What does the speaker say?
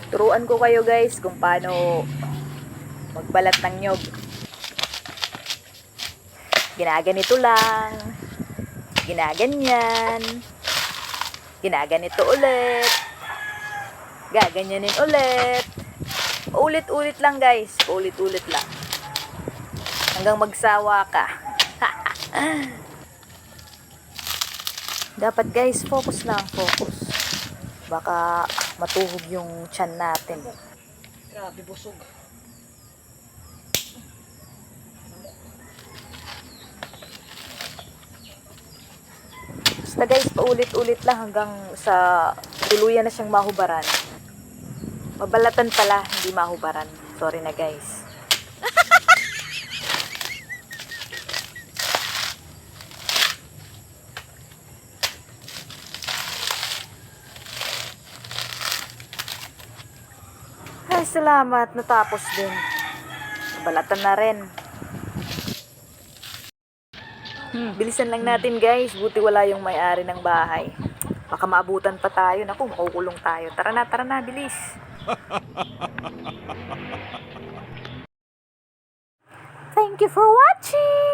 Turuan ko kayo guys kung paano magbalat ng nyog. Ginaganito lang. Ginaganyan. Ginaganito ulit. Gaganyanin ulit. Ulit-ulit lang guys. Ulit-ulit lang. Hanggang magsawa ka. Dapat guys, focus lang, focus. Baka matuhog yung tiyan natin. Grabe, busog. Basta guys, paulit-ulit lang hanggang sa tuluyan na siyang mahubaran. Mabalatan pala, hindi mahubaran. Sorry na guys. Ay, salamat. Natapos din. Mabalatan na rin. Bilisan lang natin guys. Buti wala yung may-ari ng bahay. Baka maabutan pa tayo. Naku, makukulong tayo. Tara na, bilis. Thank you for watching!